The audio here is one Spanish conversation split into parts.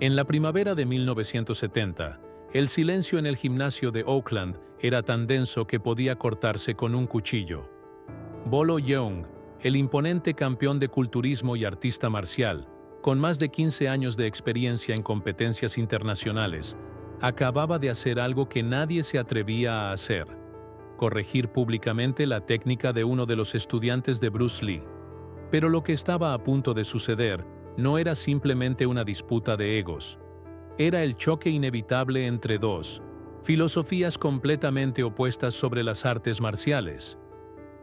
En la primavera de 1970, el silencio en el gimnasio de Oakland era tan denso que podía cortarse con un cuchillo. Bolo Yeung, el imponente campeón de culturismo y artista marcial, con más de 15 años de experiencia en competencias internacionales, acababa de hacer algo que nadie se atrevía a hacer: corregir públicamente la técnica de uno de los estudiantes de Bruce Lee. Pero lo que estaba a punto de suceder no era simplemente una disputa de egos. Era el choque inevitable entre dos filosofías completamente opuestas sobre las artes marciales.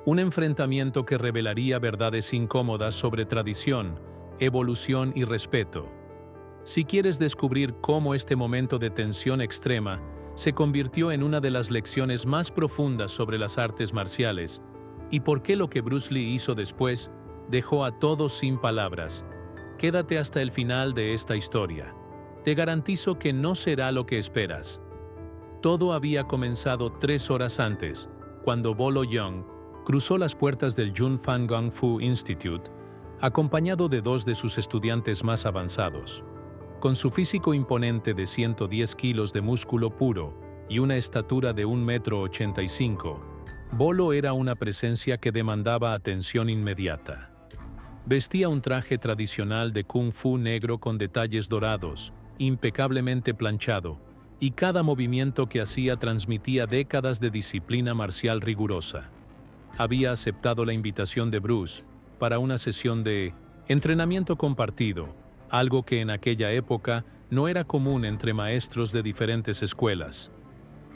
Un enfrentamiento que revelaría verdades incómodas sobre tradición, evolución y respeto. Si quieres descubrir cómo este momento de tensión extrema se convirtió en una de las lecciones más profundas sobre las artes marciales, y por qué lo que Bruce Lee hizo después dejó a todos sin palabras, quédate hasta el final de esta historia. Te garantizo que no será lo que esperas. Todo había comenzado 3 horas antes, cuando Bolo Yeung cruzó las puertas del Jun Fan Kung Fu Institute, acompañado de 2 de sus estudiantes más avanzados. Con su físico imponente de 110 kilos de músculo puro y una estatura de 1,85 m, Bolo era una presencia que demandaba atención inmediata. Vestía un traje tradicional de Kung Fu negro con detalles dorados, impecablemente planchado, y cada movimiento que hacía transmitía décadas de disciplina marcial rigurosa. Había aceptado la invitación de Bruce para una sesión de entrenamiento compartido, algo que en aquella época no era común entre maestros de diferentes escuelas.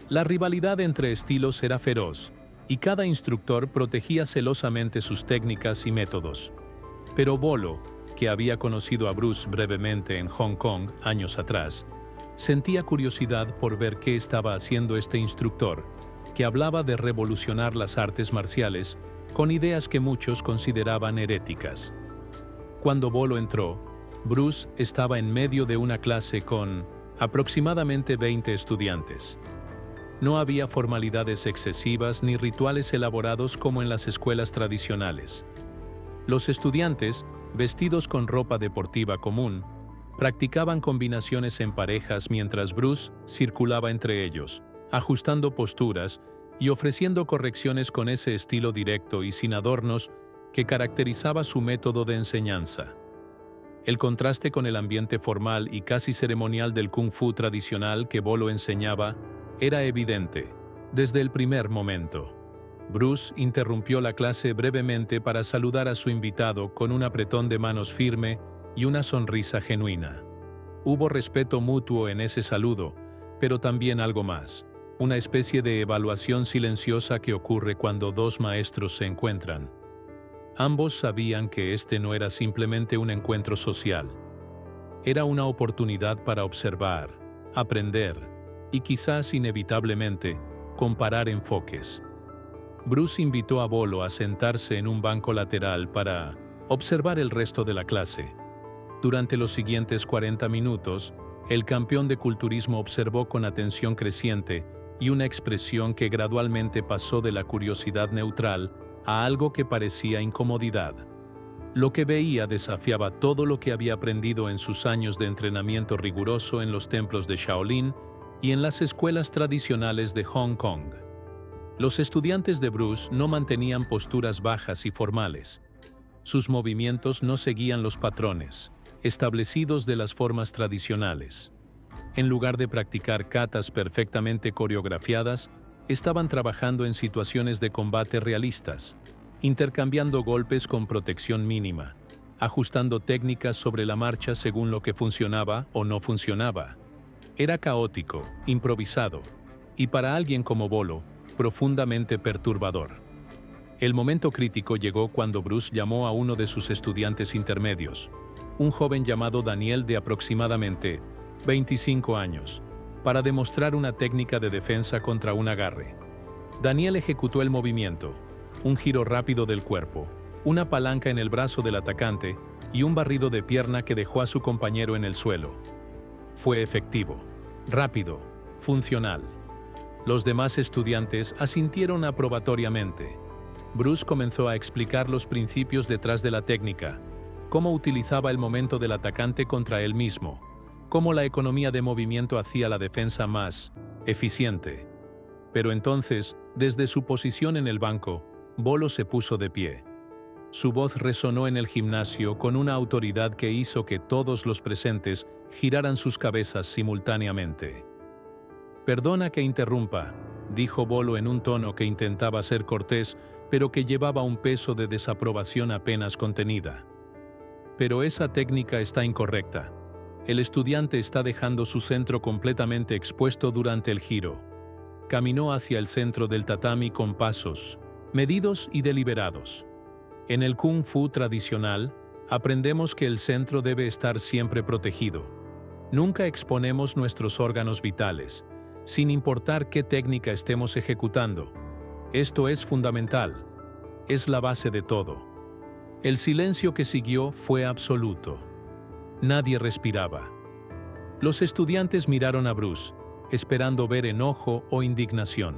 La rivalidad entre estilos era feroz, y cada instructor protegía celosamente sus técnicas y métodos. Pero Bolo, que había conocido a Bruce brevemente en Hong Kong años atrás, sentía curiosidad por ver qué estaba haciendo este instructor, que hablaba de revolucionar las artes marciales con ideas que muchos consideraban heréticas. Cuando Bolo entró, Bruce estaba en medio de una clase con aproximadamente 20 estudiantes. No había formalidades excesivas ni rituales elaborados como en las escuelas tradicionales. Los estudiantes, vestidos con ropa deportiva común, practicaban combinaciones en parejas mientras Bruce circulaba entre ellos, ajustando posturas y ofreciendo correcciones con ese estilo directo y sin adornos que caracterizaba su método de enseñanza. El contraste con el ambiente formal y casi ceremonial del Kung Fu tradicional que Bolo enseñaba era evidente desde el primer momento. Bruce interrumpió la clase brevemente para saludar a su invitado con un apretón de manos firme y una sonrisa genuina. Hubo respeto mutuo en ese saludo, pero también algo más, una especie de evaluación silenciosa que ocurre cuando 2 maestros se encuentran. Ambos sabían que este no era simplemente un encuentro social. Era una oportunidad para observar, aprender y quizás inevitablemente comparar enfoques. Bruce invitó a Bolo a sentarse en un banco lateral para observar el resto de la clase. Durante los siguientes 40 minutos, el campeón de culturismo observó con atención creciente y una expresión que gradualmente pasó de la curiosidad neutral a algo que parecía incomodidad. Lo que veía desafiaba todo lo que había aprendido en sus años de entrenamiento riguroso en los templos de Shaolin y en las escuelas tradicionales de Hong Kong. Los estudiantes de Bruce no mantenían posturas bajas y formales. Sus movimientos no seguían los patrones establecidos de las formas tradicionales. En lugar de practicar katas perfectamente coreografiadas, estaban trabajando en situaciones de combate realistas, intercambiando golpes con protección mínima, ajustando técnicas sobre la marcha según lo que funcionaba o no funcionaba. Era caótico, improvisado, y para alguien como Bolo, profundamente perturbador. El momento crítico llegó cuando Bruce llamó a uno de sus estudiantes intermedios, un joven llamado Daniel de aproximadamente 25 años, para demostrar una técnica de defensa contra un agarre. Daniel ejecutó el movimiento, un giro rápido del cuerpo, una palanca en el brazo del atacante y un barrido de pierna que dejó a su compañero en el suelo. Fue efectivo, rápido, funcional. Los demás estudiantes asintieron aprobatoriamente. Bruce comenzó a explicar los principios detrás de la técnica, cómo utilizaba el momento del atacante contra él mismo, cómo la economía de movimiento hacía la defensa más eficiente. Pero entonces, desde su posición en el banco, Bolo se puso de pie. Su voz resonó en el gimnasio con una autoridad que hizo que todos los presentes giraran sus cabezas simultáneamente. «Perdona que interrumpa», dijo Bolo en un tono que intentaba ser cortés, pero que llevaba un peso de desaprobación apenas contenida. «Pero esa técnica está incorrecta. El estudiante está dejando su centro completamente expuesto durante el giro». Caminó hacia el centro del tatami con pasos medidos y deliberados. En el Kung Fu tradicional, aprendemos que el centro debe estar siempre protegido. Nunca exponemos nuestros órganos vitales, sin importar qué técnica estemos ejecutando. Esto es fundamental. Es la base de todo. El silencio que siguió fue absoluto. Nadie respiraba. Los estudiantes miraron a Bruce, esperando ver enojo o indignación.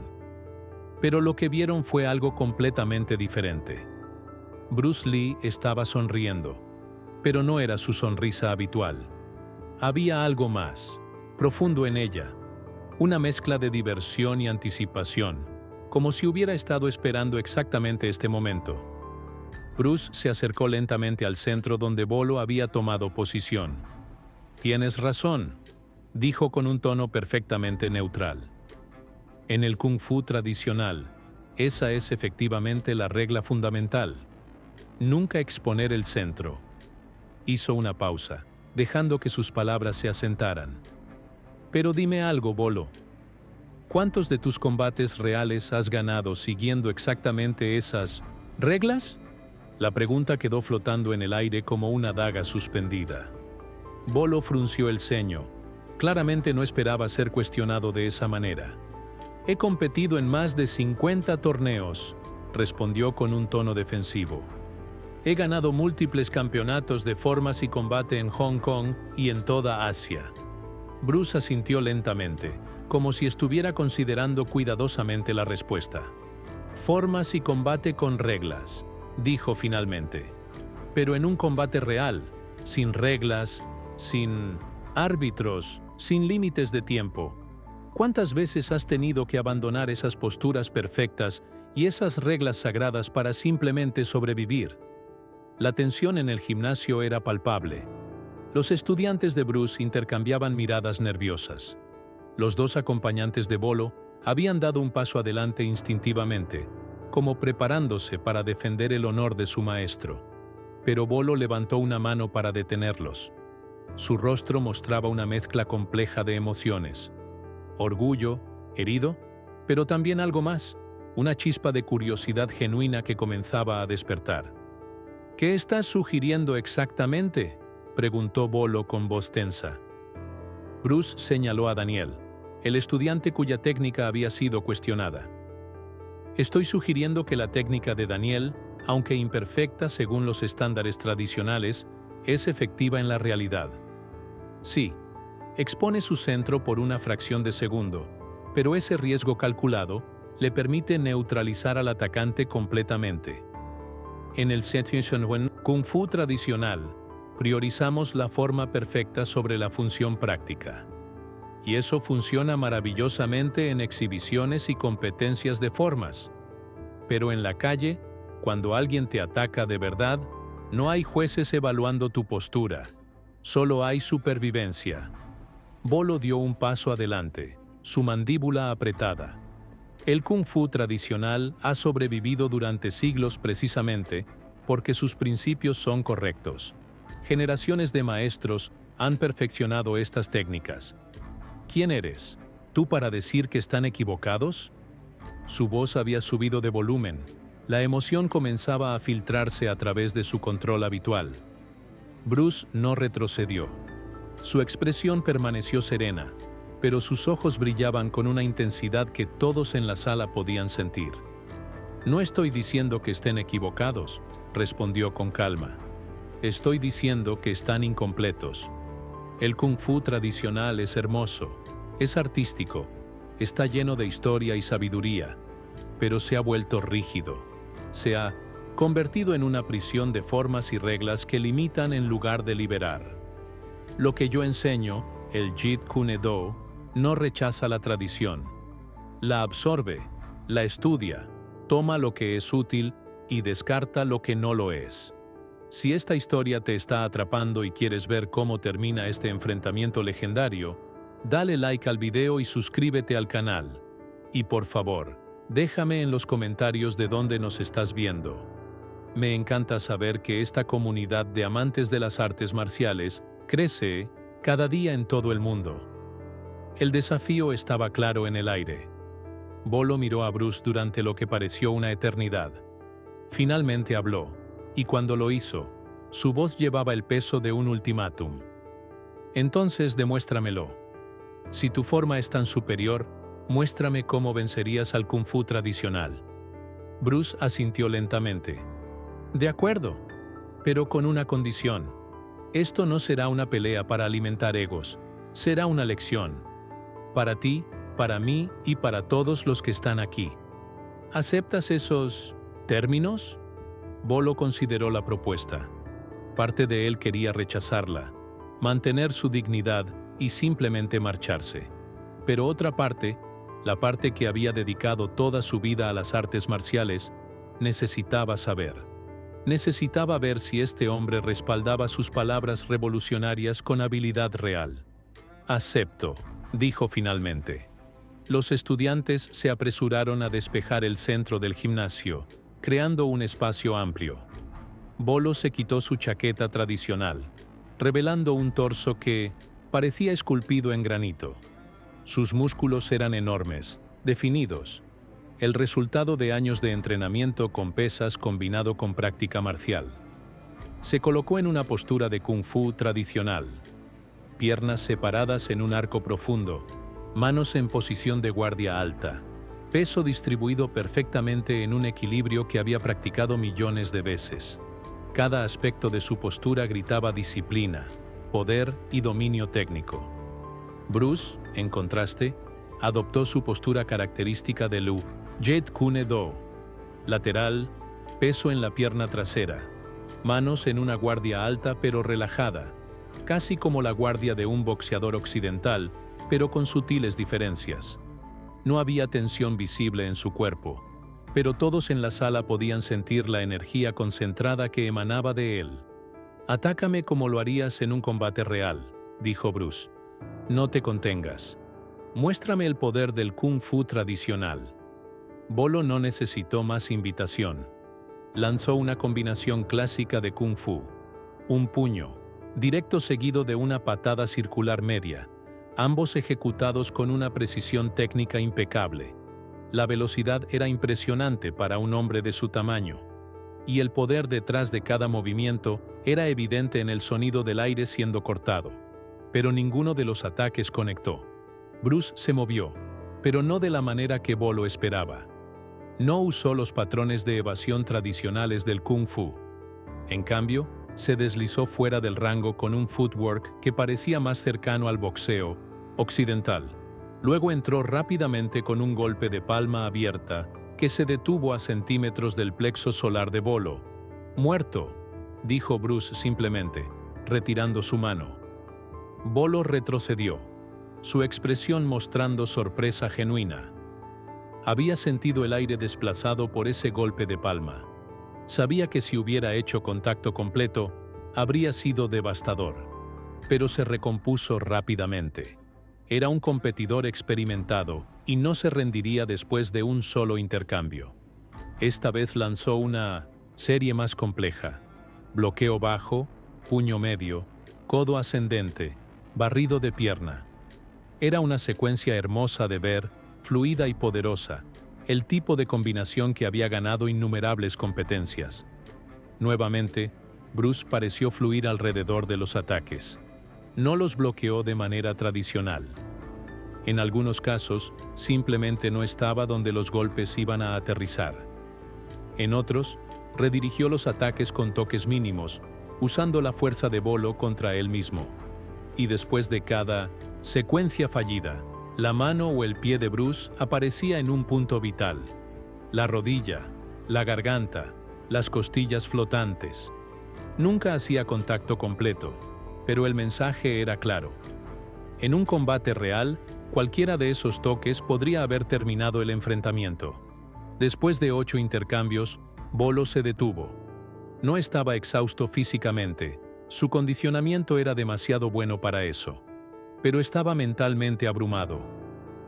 Pero lo que vieron fue algo completamente diferente. Bruce Lee estaba sonriendo, pero no era su sonrisa habitual. Había algo más, profundo en ella, una mezcla de diversión y anticipación, como si hubiera estado esperando exactamente este momento. Bruce se acercó lentamente al centro donde Bolo había tomado posición. «Tienes razón», dijo con un tono perfectamente neutral. En el Kung Fu tradicional, esa es efectivamente la regla fundamental. Nunca exponer el centro. Hizo una pausa, dejando que sus palabras se asentaran. «Pero dime algo, Bolo. ¿Cuántos de tus combates reales has ganado siguiendo exactamente esas reglas?» La pregunta quedó flotando en el aire como una daga suspendida. Bolo frunció el ceño. Claramente no esperaba ser cuestionado de esa manera. «He competido en más de 50 torneos», respondió con un tono defensivo. «He ganado múltiples campeonatos de formas y combate en Hong Kong y en toda Asia». Bruce asintió lentamente, como si estuviera considerando cuidadosamente la respuesta. «Formas y combate con reglas», dijo finalmente. «Pero en un combate real, sin reglas, sin árbitros, sin límites de tiempo. ¿Cuántas veces has tenido que abandonar esas posturas perfectas y esas reglas sagradas para simplemente sobrevivir?» La tensión en el gimnasio era palpable. Los estudiantes de Bruce intercambiaban miradas nerviosas. Los dos acompañantes de Bolo habían dado un paso adelante instintivamente, como preparándose para defender el honor de su maestro. Pero Bolo levantó una mano para detenerlos. Su rostro mostraba una mezcla compleja de emociones. Orgullo, herido, pero también algo más, una chispa de curiosidad genuina que comenzaba a despertar. «¿Qué estás sugiriendo exactamente?», preguntó Bolo con voz tensa. Bruce señaló a Daniel, el estudiante cuya técnica había sido cuestionada. «Estoy sugiriendo que la técnica de Daniel, aunque imperfecta según los estándares tradicionales, es efectiva en la realidad. Sí, expone su centro por una fracción de segundo, pero ese riesgo calculado le permite neutralizar al atacante completamente. En el Zetianwen Kung Fu tradicional, priorizamos la forma perfecta sobre la función práctica. Y eso funciona maravillosamente en exhibiciones y competencias de formas. Pero en la calle, cuando alguien te ataca de verdad, no hay jueces evaluando tu postura, solo hay supervivencia». Bolo dio un paso adelante, su mandíbula apretada. El Kung Fu tradicional ha sobrevivido durante siglos precisamente porque sus principios son correctos. Generaciones de maestros han perfeccionado estas técnicas. ¿Quién eres, tú para decir que están equivocados? Su voz había subido de volumen. La emoción comenzaba a filtrarse a través de su control habitual. Bruce no retrocedió. Su expresión permaneció serena, pero sus ojos brillaban con una intensidad que todos en la sala podían sentir. «No estoy diciendo que estén equivocados», respondió con calma. «Estoy diciendo que están incompletos. El Kung Fu tradicional es hermoso, es artístico, está lleno de historia y sabiduría, pero se ha vuelto rígido. Se ha convertido en una prisión de formas y reglas que limitan en lugar de liberar. Lo que yo enseño el Jeet Kune Do, no rechaza la tradición. La absorbe, la estudia, toma lo que es útil y descarta lo que no lo es. Si esta historia te está atrapando y quieres ver cómo termina este enfrentamiento legendario, dale like al video y suscríbete al canal. Y por favor, déjame en los comentarios de dónde nos estás viendo. Me encanta saber que esta comunidad de amantes de las artes marciales crece cada día en todo el mundo. El desafío estaba claro en el aire. Bolo miró a Bruce durante lo que pareció una eternidad. Finalmente habló, y cuando lo hizo, su voz llevaba el peso de un ultimátum. Entonces demuéstramelo. Si tu forma es tan superior, muéstrame cómo vencerías al Kung Fu tradicional. Bruce asintió lentamente. De acuerdo, pero con una condición. Esto no será una pelea para alimentar egos, será una lección. Para ti, para mí y para todos los que están aquí. ¿Aceptas esos términos? Bolo consideró la propuesta. Parte de él quería rechazarla, mantener su dignidad y simplemente marcharse. Pero otra parte, la parte que había dedicado toda su vida a las artes marciales, necesitaba saber. Necesitaba ver si este hombre respaldaba sus palabras revolucionarias con habilidad real. Acepto, dijo finalmente. Los estudiantes se apresuraron a despejar el centro del gimnasio, creando un espacio amplio. Bolo se quitó su chaqueta tradicional, revelando un torso que parecía esculpido en granito. Sus músculos eran enormes, definidos, el resultado de años de entrenamiento con pesas combinado con práctica marcial. Se colocó en una postura de Kung Fu tradicional, piernas separadas en un arco profundo, manos en posición de guardia alta, peso distribuido perfectamente en un equilibrio que había practicado millones de veces. Cada aspecto de su postura gritaba disciplina, poder y dominio técnico. Bruce, en contraste, adoptó su postura característica de Lu, Jeet Kune Do, lateral, peso en la pierna trasera, manos en una guardia alta pero relajada, casi como la guardia de un boxeador occidental, pero con sutiles diferencias. No había tensión visible en su cuerpo, pero todos en la sala podían sentir la energía concentrada que emanaba de él. «Atácame como lo harías en un combate real», dijo Bruce. «No te contengas. Muéstrame el poder del Kung Fu tradicional». Bolo no necesitó más invitación. Lanzó una combinación clásica de Kung Fu. Un puño, directo seguido de una patada circular media, ambos ejecutados con una precisión técnica impecable. La velocidad era impresionante para un hombre de su tamaño, y el poder detrás de cada movimiento era evidente en el sonido del aire siendo cortado. Pero ninguno de los ataques conectó. Bruce se movió, pero no de la manera que Bolo esperaba. No usó los patrones de evasión tradicionales del Kung Fu. En cambio, se deslizó fuera del rango con un footwork que parecía más cercano al boxeo occidental. Luego entró rápidamente con un golpe de palma abierta que se detuvo a centímetros del plexo solar de Bolo. «Muerto», dijo Bruce simplemente, retirando su mano. Bolo retrocedió, su expresión mostrando sorpresa genuina. Había sentido el aire desplazado por ese golpe de palma. Sabía que si hubiera hecho contacto completo, habría sido devastador. Pero se recompuso rápidamente. Era un competidor experimentado y no se rendiría después de un solo intercambio. Esta vez lanzó una serie más compleja. Bloqueo bajo, puño medio, codo ascendente, barrido de pierna. Era una secuencia hermosa de ver, fluida y poderosa, el tipo de combinación que había ganado innumerables competencias. Nuevamente, Bruce pareció fluir alrededor de los ataques. No los bloqueó de manera tradicional. En algunos casos, simplemente no estaba donde los golpes iban a aterrizar. En otros, redirigió los ataques con toques mínimos, usando la fuerza de Bolo contra él mismo. Y después de cada secuencia fallida, la mano o el pie de Bruce aparecía en un punto vital. La rodilla, la garganta, las costillas flotantes. Nunca hacía contacto completo, pero el mensaje era claro. En un combate real, cualquiera de esos toques podría haber terminado el enfrentamiento. Después de 8 intercambios, Bolo se detuvo. No estaba exhausto físicamente, su condicionamiento era demasiado bueno para eso. Pero estaba mentalmente abrumado.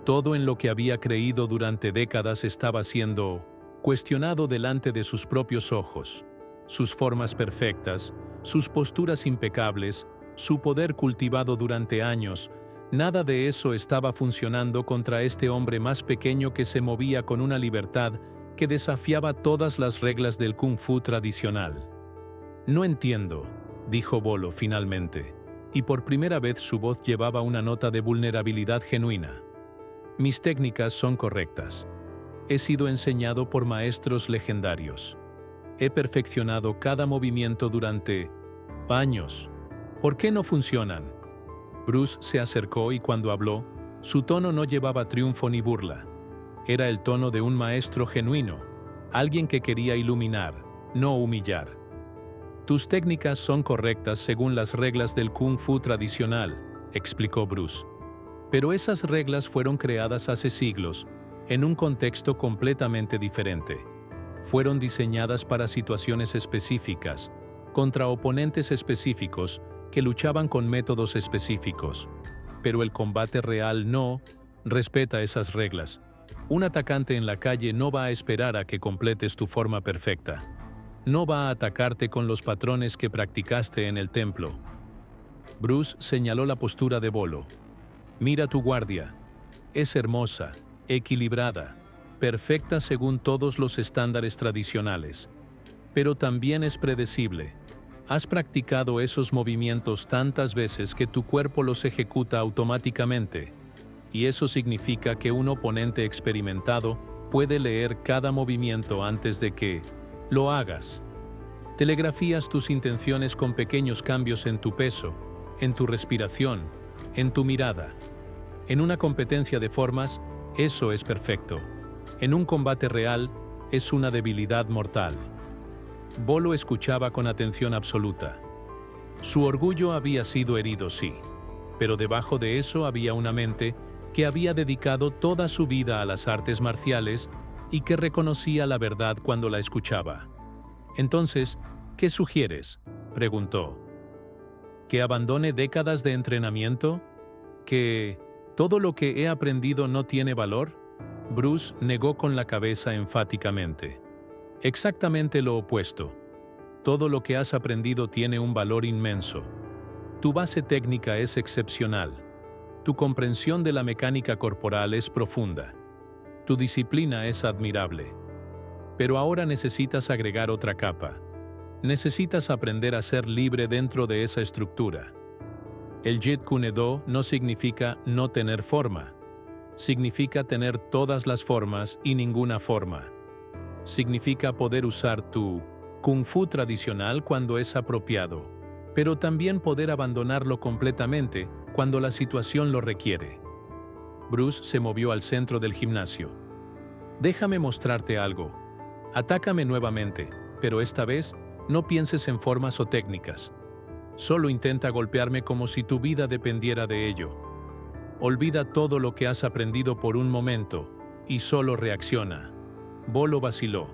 Todo en lo que había creído durante décadas estaba siendo cuestionado delante de sus propios ojos. Sus formas perfectas, sus posturas impecables, su poder cultivado durante años, nada de eso estaba funcionando contra este hombre más pequeño que se movía con una libertad que desafiaba todas las reglas del kung fu tradicional. «No entiendo», dijo Bolo finalmente, y por primera vez su voz llevaba una nota de vulnerabilidad genuina. «Mis técnicas son correctas. He sido enseñado por maestros legendarios. He perfeccionado cada movimiento durante años. ¿Por qué no funcionan?» Bruce se acercó y cuando habló, su tono no llevaba triunfo ni burla. Era el tono de un maestro genuino, alguien que quería iluminar, no humillar. «Tus técnicas son correctas según las reglas del Kung Fu tradicional», explicó Bruce. «Pero esas reglas fueron creadas hace siglos, en un contexto completamente diferente. Fueron diseñadas para situaciones específicas, contra oponentes específicos que luchaban con métodos específicos. Pero el combate real no respeta esas reglas. Un atacante en la calle no va a esperar a que completes tu forma perfecta. No va a atacarte con los patrones que practicaste en el templo». Bruce señaló la postura de Bolo. «Mira tu guardia. Es hermosa, equilibrada, perfecta según todos los estándares tradicionales. Pero también es predecible. Has practicado esos movimientos tantas veces que tu cuerpo los ejecuta automáticamente. Y eso significa que un oponente experimentado puede leer cada movimiento antes de que lo hagas. Telegrafías tus intenciones con pequeños cambios en tu peso, en tu respiración, en tu mirada. En una competencia de formas, eso es perfecto. En un combate real, es una debilidad mortal». Bolo escuchaba con atención absoluta. Su orgullo había sido herido, sí, pero debajo de eso había una mente que había dedicado toda su vida a las artes marciales y que reconocía la verdad cuando la escuchaba. «Entonces, ¿qué sugieres?», preguntó. «¿Que abandone décadas de entrenamiento? ¿Que todo lo que he aprendido no tiene valor?». Bruce negó con la cabeza enfáticamente. «Exactamente lo opuesto. Todo lo que has aprendido tiene un valor inmenso. Tu base técnica es excepcional. Tu comprensión de la mecánica corporal es profunda. Tu disciplina es admirable. Pero ahora necesitas agregar otra capa. Necesitas aprender a ser libre dentro de esa estructura. El Jeet Kune Do no significa no tener forma. Significa tener todas las formas y ninguna forma. Significa poder usar tu Kung Fu tradicional cuando es apropiado, pero también poder abandonarlo completamente cuando la situación lo requiere». Bruce se movió al centro del gimnasio. «Déjame mostrarte algo. Atácame nuevamente, pero esta vez no pienses en formas o técnicas. Solo intenta golpearme como si tu vida dependiera de ello. Olvida todo lo que has aprendido por un momento y solo reacciona». Bolo vaciló.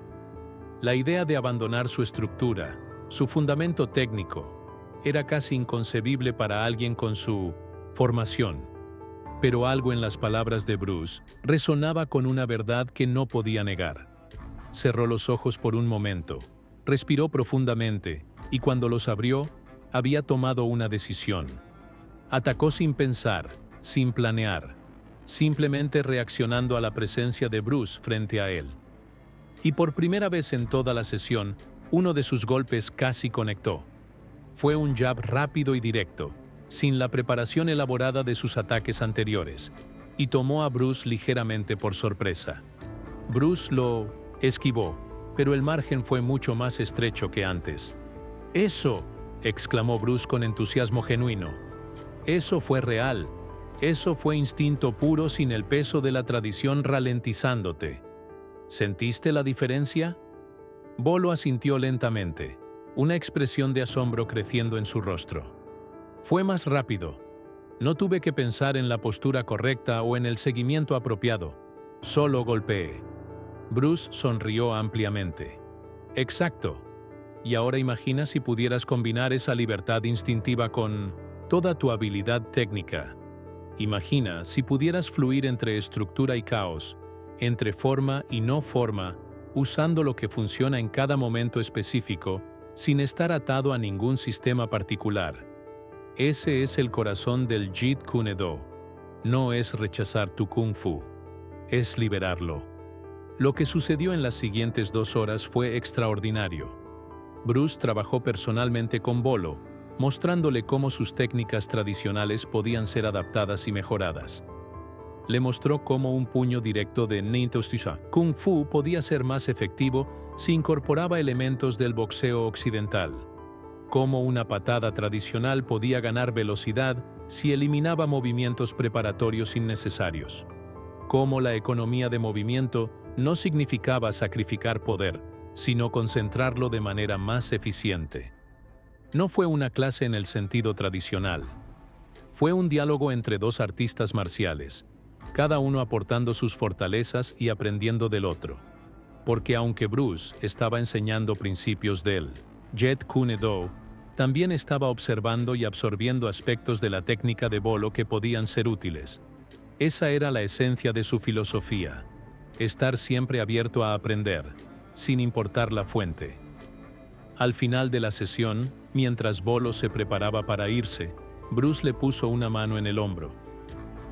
La idea de abandonar su estructura, su fundamento técnico, era casi inconcebible para alguien con su formación. Pero algo en las palabras de Bruce resonaba con una verdad que no podía negar. Cerró los ojos por un momento, respiró profundamente y cuando los abrió, había tomado una decisión. Atacó sin pensar, sin planear, simplemente reaccionando a la presencia de Bruce frente a él. Y por primera vez en toda la sesión, uno de sus golpes casi conectó. Fue un jab rápido y directo, sin la preparación elaborada de sus ataques anteriores, y tomó a Bruce ligeramente por sorpresa. Bruce lo esquivó, pero el margen fue mucho más estrecho que antes. «¡Eso!», exclamó Bruce con entusiasmo genuino. «Eso fue real. Eso fue instinto puro sin el peso de la tradición ralentizándote. ¿Sentiste la diferencia?». Bolo asintió lentamente, una expresión de asombro creciendo en su rostro. «Fue más rápido. No tuve que pensar en la postura correcta o en el seguimiento apropiado. Solo golpeé. Bruce sonrió ampliamente. Exacto. Y ahora imagina si pudieras combinar esa libertad instintiva con toda tu habilidad técnica. Imagina si pudieras fluir entre estructura y caos, entre forma y no forma, usando lo que funciona en cada momento específico, sin estar atado a ningún sistema particular. Ese es el corazón del Jeet Kune Do. No es rechazar tu Kung Fu, es liberarlo. Lo que sucedió en las siguientes 2 horas fue extraordinario. Bruce trabajó personalmente con Bolo, mostrándole cómo sus técnicas tradicionales podían ser adaptadas y mejoradas. Le mostró cómo un puño directo de Nintostusa Kung Fu podía ser más efectivo si incorporaba elementos del boxeo occidental, cómo una patada tradicional podía ganar velocidad si eliminaba movimientos preparatorios innecesarios, cómo la economía de movimiento no significaba sacrificar poder, sino concentrarlo de manera más eficiente. No fue una clase en el sentido tradicional. Fue un diálogo entre 2 artistas marciales, cada uno aportando sus fortalezas y aprendiendo del otro. Porque aunque Bruce estaba enseñando principios del Jeet Kune Do, también estaba observando y absorbiendo aspectos de la técnica de Bolo que podían ser útiles. Esa era la esencia de su filosofía: estar siempre abierto a aprender, sin importar la fuente. Al final de la sesión, mientras Bolo se preparaba para irse, Bruce le puso una mano en el hombro.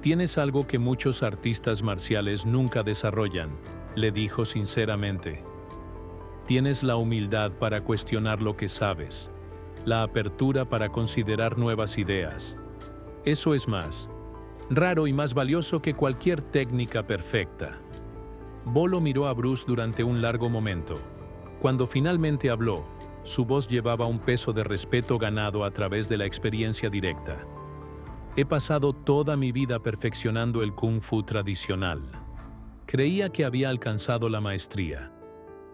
«Tienes algo que muchos artistas marciales nunca desarrollan», le dijo sinceramente. «Tienes la humildad para cuestionar lo que sabes, la apertura para considerar nuevas ideas. Eso es más raro y más valioso que cualquier técnica perfecta». Bolo miró a Bruce durante un largo momento. Cuando finalmente habló, su voz llevaba un peso de respeto ganado a través de la experiencia directa. «He pasado toda mi vida perfeccionando el Kung Fu tradicional. Creía que había alcanzado la maestría,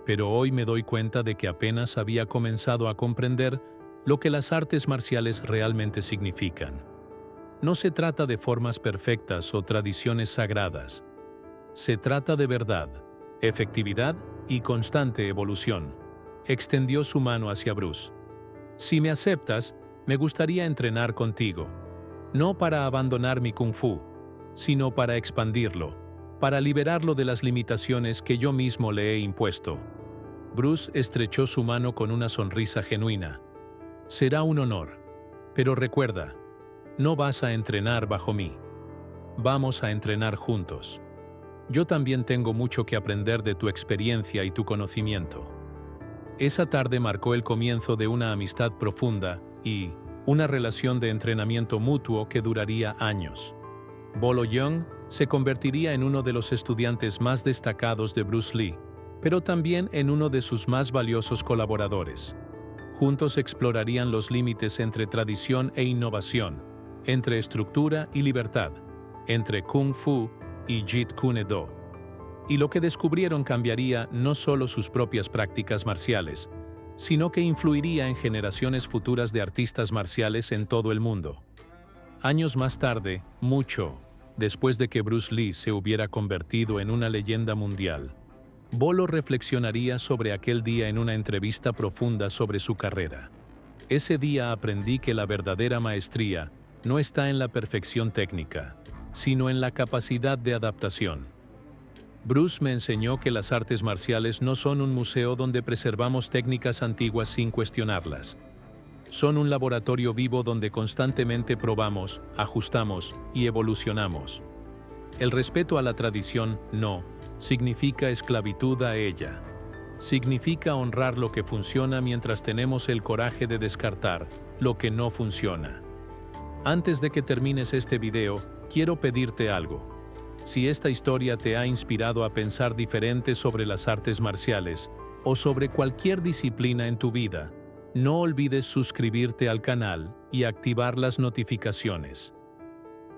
pero hoy me doy cuenta de que apenas había comenzado a comprender lo que las artes marciales realmente significan. No se trata de formas perfectas o tradiciones sagradas. Se trata de verdad, efectividad y constante evolución». Extendió su mano hacia Bruce. «Si me aceptas, me gustaría entrenar contigo. No para abandonar mi Kung Fu, sino para expandirlo, para liberarlo de las limitaciones que yo mismo le he impuesto». Bruce estrechó su mano con una sonrisa genuina. «Será un honor. Pero recuerda, no vas a entrenar bajo mí. Vamos a entrenar juntos. Yo también tengo mucho que aprender de tu experiencia y tu conocimiento». Esa tarde marcó el comienzo de una amistad profunda y una relación de entrenamiento mutuo que duraría años. Bolo Yeung se convertiría en uno de los estudiantes más destacados de Bruce Lee, pero también en uno de sus más valiosos colaboradores. Juntos explorarían los límites entre tradición e innovación, entre estructura y libertad, entre Kung Fu y Jeet Kune Do. Y lo que descubrieron cambiaría no solo sus propias prácticas marciales, sino que influiría en generaciones futuras de artistas marciales en todo el mundo. Años más tarde, mucho después de que Bruce Lee se hubiera convertido en una leyenda mundial, Bolo reflexionaría sobre aquel día en una entrevista profunda sobre su carrera. «Ese día aprendí que la verdadera maestría no está en la perfección técnica, sino en la capacidad de adaptación. Bruce me enseñó que las artes marciales no son un museo donde preservamos técnicas antiguas sin cuestionarlas. Son un laboratorio vivo donde constantemente probamos, ajustamos y evolucionamos. El respeto a la tradición no significa esclavitud a ella. Significa honrar lo que funciona mientras tenemos el coraje de descartar lo que no funciona». Antes de que termines este video, quiero pedirte algo. Si esta historia te ha inspirado a pensar diferente sobre las artes marciales o sobre cualquier disciplina en tu vida, no olvides suscribirte al canal y activar las notificaciones.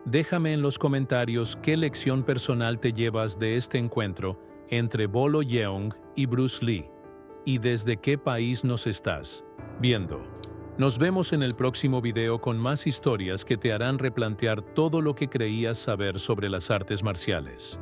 Déjame en los comentarios qué lección personal te llevas de este encuentro entre Bolo Yeung y Bruce Lee, y desde qué país nos estás viendo. Nos vemos en el próximo video con más historias que te harán replantear todo lo que creías saber sobre las artes marciales.